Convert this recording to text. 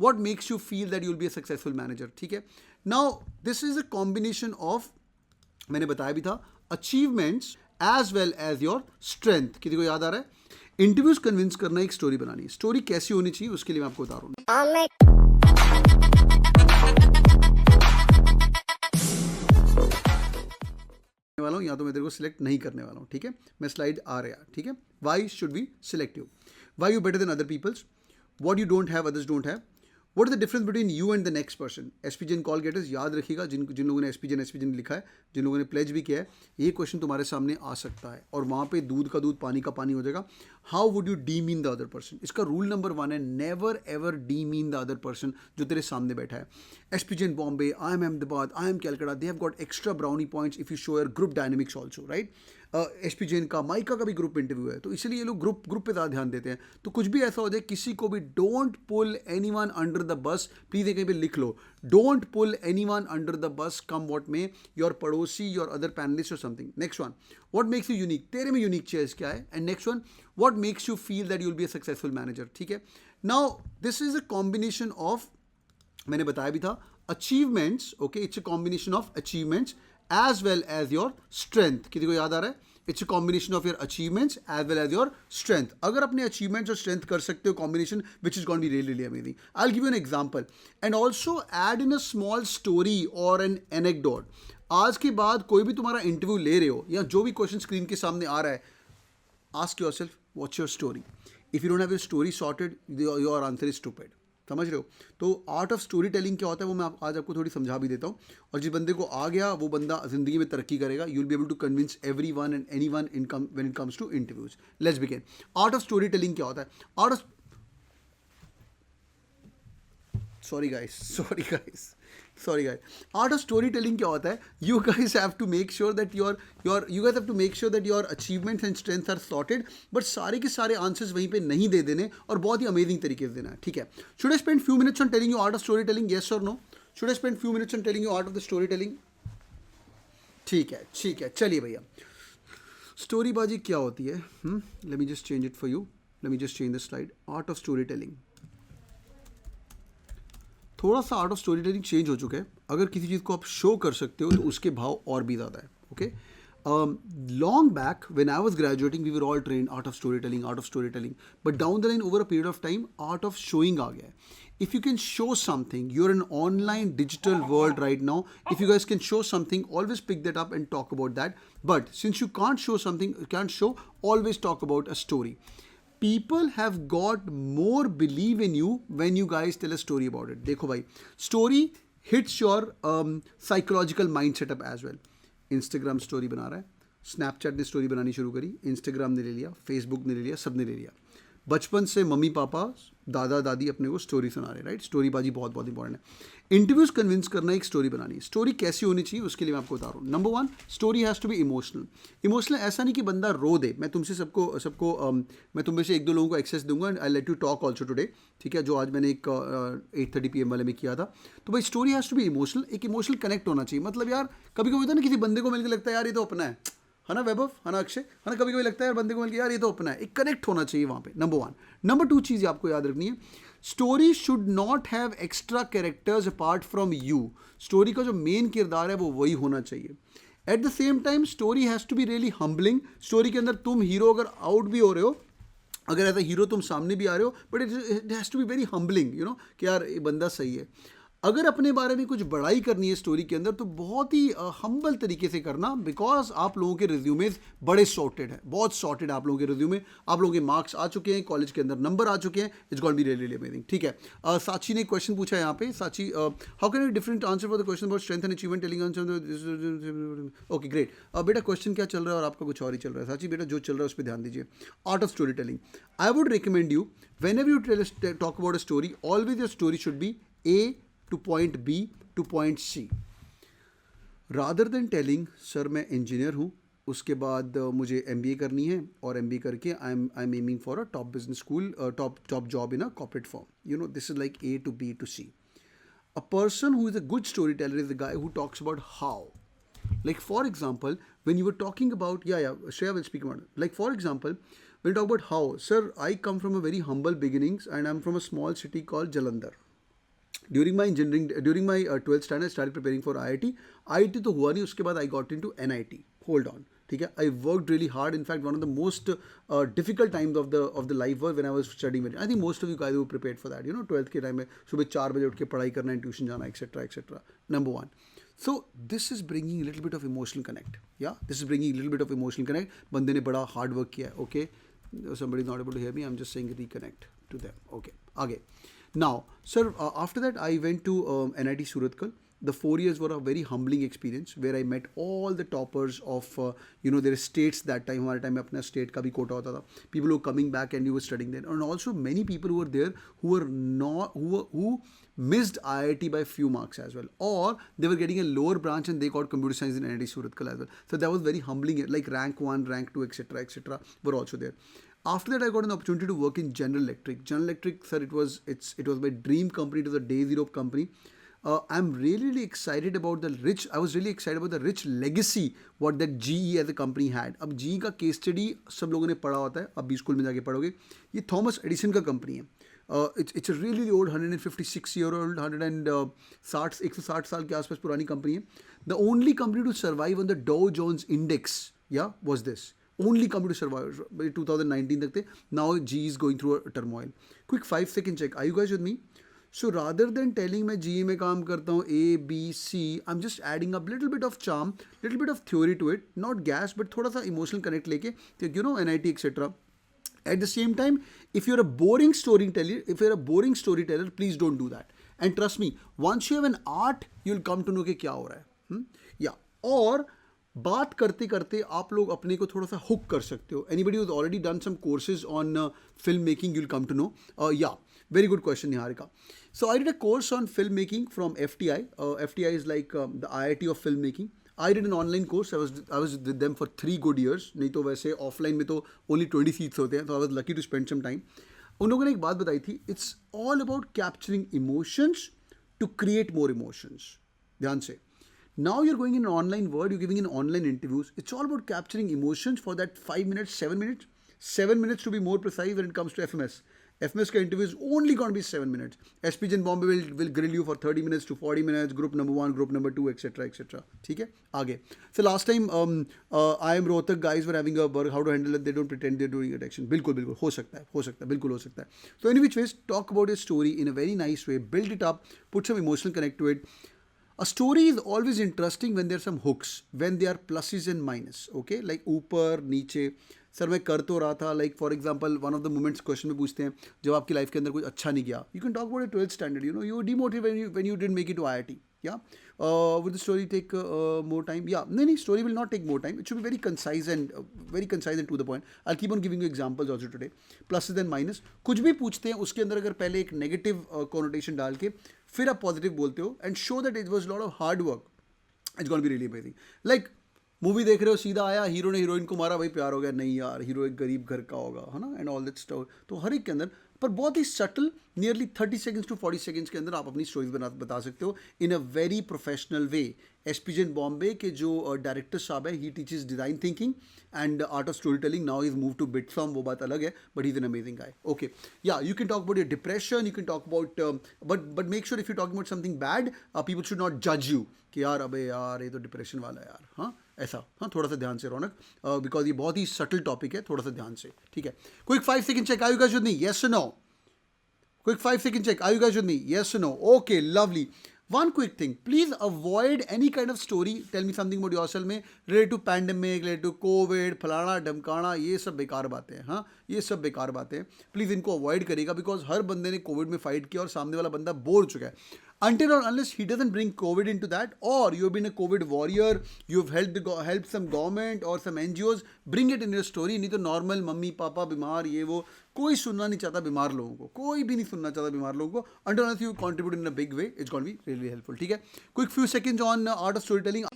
what makes you feel that you'll be a successful manager. ठीक है, now this is a combination of, मैंने बताया भी था, achievements as well as your strength. किसी को याद आ रहा है? इंटरव्यूज कन्विंस करना, एक स्टोरी बनानी है. स्टोरी कैसी होनी चाहिए उसके लिए मैं आपको बता रहा हूँ. वाला हूँ या तो मैं तेरे को सिलेक्ट नहीं करने वाला हूँ. ठीक है, मैं स्लाइड आ रहा. ठीक है, why should we select you, why you better than other peoples, what you don't have others don't have, what is the difference between you and the next person. SP Jain call getters याद रखिएगा, जिन लोगों ने एसपीजेन लिखा है, जिन लोगों ने प्लेज भी किया है, ये क्वेश्चन तुम्हारे सामने आ सकता है और वहाँ पे दूध का दूध पानी का पानी हो जाएगा. How would you demean the other person. इसका रूल नंबर 1 है, never ever demean the other person जो तेरे सामने बैठा है. SP Jain Bombay, IIM Ahmedabad, IIM Calcutta, they have got extra brownie points if you show your group dynamics also, right. SP Jain का, माइका का भी ग्रुप इंटरव्यू है, तो इसलिए ये लोग ग्रुप पे ज़्यादा ध्यान देते हैं. तो कुछ भी ऐसा हो जाए, किसी को भी, don't pull anyone under the bus. Please ये कहीं पे लिख लो, don't pull anyone under the bus, come what may, your पड़ोसी, योर अदर पैनलिस्ट और something. Next one, what makes you unique, तेरे में यूनिक चीज़ क्या है. And next one, what makes you feel that you will be a successful manager. ठीक है, now this is a combination of, मैंने बताया भी था, achievements. Okay, it's a combination of achievements as well as your strength. किसी को याद आ रहा है? It's a combination of your achievements as well as your strength. अगर अपने achievements और strength कर सकते हो combination, which is going to be really really amazing. I'll give you an example and also add in a small story or an anecdote. आज के बाद कोई भी तुम्हारा इंटरव्यू ले रहे हो या जो भी क्वेश्चन स्क्रीन के सामने आ रहा है, ask yourself, what's your story? If you don't have your story sorted, your answer is stupid. समझ रहे हो? तो आर्ट ऑफ स्टोरी टेलिंग क्या होता है वो मैं आज आपको थोड़ी समझा भी देता हूँ. और जिस बंदे को आ गया वो बंदा ज़िंदगी में तरक्की करेगा. You will be able to convince everyone and anyone when it comes to interviews. Let's begin. Art of storytelling क्या होता है? Art of, sorry guys, art of storytelling क्या होता है? You guys have to make sure that your achievements and strengths are sorted, but सारे के सारे answers वहीं पे नहीं दे देने और बहुत ही अमेजिंग तरीके से देना है. ठीक है, should I spend few minutes on telling you art of storytelling, yes और no? Should I spend few minutes on telling you art of the storytelling? ठीक है, चलिए भैया, स्टोरी बाजी क्या होती है? Let me just change it for you, let me just change the slide. Art of storytelling, थोड़ा सा art of storytelling change हो चुका है. अगर किसी चीज़ को आप शो कर सकते हो तो उसके भाव और भी ज़्यादा है. Okay, long back when I was graduating we were all train art of storytelling, but down the line over a period of time art of showing आ गया है. If you can show something, you are in online digital world right now, if you guys can show something, always pick that up and talk about that. But since you can't show something, can't show, always talk about a story. People have got more believe in you when you guys tell a story about it. देखो भाई, story hits your psychological mind setup as well. Instagram story बना रहा है, Snapchat ने story बनानी शुरू करी, Instagram ने ले लिया, Facebook ने ले लिया, सब ने ले लिया. बचपन से मम्मी पापा दादा दादी अपने को स्टोरी सुना रहे, राइट. स्टोरी बाजी बहुत बहुत इंपॉर्टेंट है. इंटरव्यूज कन्विंस करना, एक स्टोरी बनानी है. स्टोरी कैसी होनी चाहिए उसके लिए मैं आपको बता रहा हूँ. Number 1, story has to be emotional. ऐसा नहीं कि बंदा रो दे. मैं तुमसे सबको मैं तुम में से 1-2 लोगों को एक्सेस दूंगा. I let you talk also today. ठीक है, जो आज मैंने एक 8:30 PM वाले में किया था. तो भाई story has to be emotional. एक इमोशनल कनेक्ट होना चाहिए. मतलब यार कभी कभी होता है ना, किसी बंदे को मिलकर लगता है यार ये तो अपना है ना वैभव, है ना अक्षय, है ना, कभी कभी लगता है यार बंदे को मिलकर यार ये तो अपना है. एक कनेक्ट होना चाहिए वहाँ पे. नंबर 1. नंबर 2 चीज़ आपको याद रखनी है, story should not have extra characters apart from you. Story का जो मेन किरदार है वो वही होना चाहिए. At the same time story has to be really humbling. स्टोरी के अंदर तुम हीरो अगर आउट भी हो रहे हो, अगर एज अ हीरो तुम सामने भी आ रहे हो, but it has to be very humbling, you know, कि यार ये बंदा सही है. अगर अपने बारे में कुछ बड़ाई करनी है स्टोरी के अंदर तो बहुत ही हम्बल तरीके से करना, बिकॉज आप लोगों के रिज्यूमेज बड़े सॉर्टेड है, बहुत सॉर्टेड है आप लोगों के रिज्यूमे. आप लोगों के मार्क्स आ चुके हैं, कॉलेज के अंदर नंबर आ चुके हैं. It's got be really amazing. ठीक है, साची ने एक क्वेश्चन पूछा है यहाँ पे. साची, how can you different answer for the question about strength and achievement telling answer. Okay great. बेटा क्वेश्चन क्या चल रहा है और आपका कुछ और ही चल रहा है. साची बेटा जो चल रहा है उस पर ध्यान दीजिए. Art of story telling, I would recommend you whenever you talk about a story, always your story should be A to point B to point C. rather than telling sir मैं इंजीनियर हूँ, उसके बाद मुझे MBA करनी है और MBA करके I am aiming for a top business school, top job in a corporate form. You know, this is like A to B to C. A person who is a good storyteller is the guy who talks about how. Like for example, when you were talking about, Shreya will speak about it. Like for example, when you talk about how, sir, I come from a very humble beginnings and I'm from a small city called Jalandhar. During my engineering, during my 12th standard I started preparing for IIT. IIT तो हुआ नहीं, उसके बाद I got into NIT. Hold on, ठीक है. I worked really hard. In fact one of the most difficult times of the life work when I was studying. I think most of you guys were prepared for that, 12th के time में सुबह 4 बजे उठ के पढ़ाई करना, tuition जाना, etcetera etcetera. Number 1. So this is bringing a little bit of emotional connect. Yeah, this is bringing a little bit of emotional connect. बंदे ने बड़ा hard work किया है. Okay, somebody is not able to hear me. I'm just saying reconnect to them. Okay, आगे. Now, sir, after that I went to NIT Surathkal. The 4 years were a very humbling experience where I met all the toppers of their states that time. हमारे time में अपना state का भी कोटा होता था. People who were coming back and you were studying there, and also many people who were there who were not who missed IIT by few marks as well, or they were getting a lower branch and they got computer science in NIT Surathkal as well. So that was very humbling. Like rank 1, rank 2, etc., etc. were also there. After that, I got an opportunity to work in General Electric. General Electric, sir, it was my dream company. It was a day zero company. I'm really excited about I was really excited about the rich legacy what that GE as a company had. अब GE का case study सब लोगों ने पढ़ा होता है, अब भी स्कूल में जाके पढ़ोगे. ये थॉमस एडिसन का कंपनी है. It's a really old 156-year-old 160 साल के आसपास पुरानी कंपनी है. The only company to survive on the Dow Jones Index, was this. Only company to survive. 2019 तक थे. Now GE is going through a turmoil. Quick 5-second check. Are you guys with me? So rather than telling मैं GE में काम करता हूँ A, B, C, I'm just adding up little bit of charm, little bit of theory to it, not gas, but थोड़ा सा emotional connect लेके, NIT, etc. At the same time, if you're a boring storyteller, please don't do that. And trust me, once you have an art, you'll come to know कि क्या हो रहा है. Yeah. और बात करते करते आप लोग अपने को थोड़ा सा हुक कर सकते हो. Anybody who's already done some courses on filmmaking, you'll come to know. Yeah. Very good question, Niharika. So I did a course on filmmaking from FTI. FTI is like the IIT of filmmaking. I did an online course. I was with them for 3 good years. नहीं तो वैसे offline में तो only 20 seats होते हैं. So I was lucky to spend some time. उन लोगों ने एक बात बताई थी. It's all about capturing emotions to create more emotions. ध्यान से. Now you're going in an online world. You're giving in online interviews. It's all about capturing emotions for that 5 minutes, 7 minutes. 7 minutes to be more precise when it comes to FMS. FMS का interview is only going to be 7 minutes. SPG in Bombay will grill you for 30 minutes to 40 minutes. Group number 1, group number 2, etc., etc. ठीक है? आगे. So last time I am Rohtak guys were having a work how to handle it. They don't pretend they're doing addiction. बिल्कुल हो सकता है, बिल्कुल हो सकता है. So any which ways, talk about your story in a very nice way. Build it up. Put some emotional connect to it. A story is always interesting when there are some hooks, when there are pluses and minus. Okay, like ऊपर नीचे. Sir मैं कर तो रहा था, like for example one of the moments question में पूछते हैं जब आपकी लाइफ के अंदर कुछ अच्छा नहीं गया. You can talk about 12th standard, you demotivated when you didn't make it to IIT. Would the story take more time? No, story will not take more time. It should be very concise and to the point. I'll keep on giving you examples also today. Pluses and minus. कुछ भी पूछते हैं उसके अंदर अगर पहले एक negative connotation डाल के फिर आप पॉजिटिव बोलते हो and show that it was a lot of hard work, it's going to be really amazing. Like movie देख रहे हो, सीधा आया, हीरो ने हीरोइन को मारा, भाई प्यार हो गया. नहीं यार, हीरो एक गरीब घर का होगा, है ना, एंड ऑल दैट स्टफ. तो हर एक के अंदर पर बहुत ही subtle, nearly 30 seconds to 40 seconds के अंदर आप अपनी स्टोरीज बता सकते हो in a very professional way. SPG in Bombay के जो डायरेक्टर साहब है, he teaches design thinking and art of storytelling. Now is move to बिटफॉर्म, वो बात अलग है, but he is an amazing guy. Okay, you can talk about your depression, you can talk about but make sure if you talking about something bad, people should not जज you कि यार अबे यार ये तो डिप्रेशन वाला है यार. हाँ ऐसा, हाँ थोड़ा सा ध्यान से रौनक, बिकॉज ये बहुत ही सटल टॉपिक है, थोड़ा सा ध्यान से. ठीक है. Quick 5 second check. Are you guys with me? Yes or no? Quick 5 second check. Are you guys with me? Yes or no? Okay, lovely. One quick thing. Please avoid any kind of story. Tell me something about yourself में related to pandemic, related to COVID, फलाना ढमकाना, ये सब बेकार बातें हैं. हाँ, ये सब बेकार बातें हैं. प्लीज़ इनको अवॉइड करिएगा, बिकॉज हर बंदे ने कोविड में फाइट किया और सामने वाला बंदा बोर हो चुका है. Until or unless he doesn't bring COVID into that, or you've been a COVID warrior, you've helped some government or some NGOs, bring it in your story. नहीं तो नॉर्मल मम्मी पापा बीमार ये वो, कोई सुनना नहीं चाहता बीमार लोगों को, कोई भी नहीं सुनना चाहता बीमार लोगों को. Until unless you contribute in a big way, it's going to be really helpful. ठीक है. Quick few seconds on art of storytelling.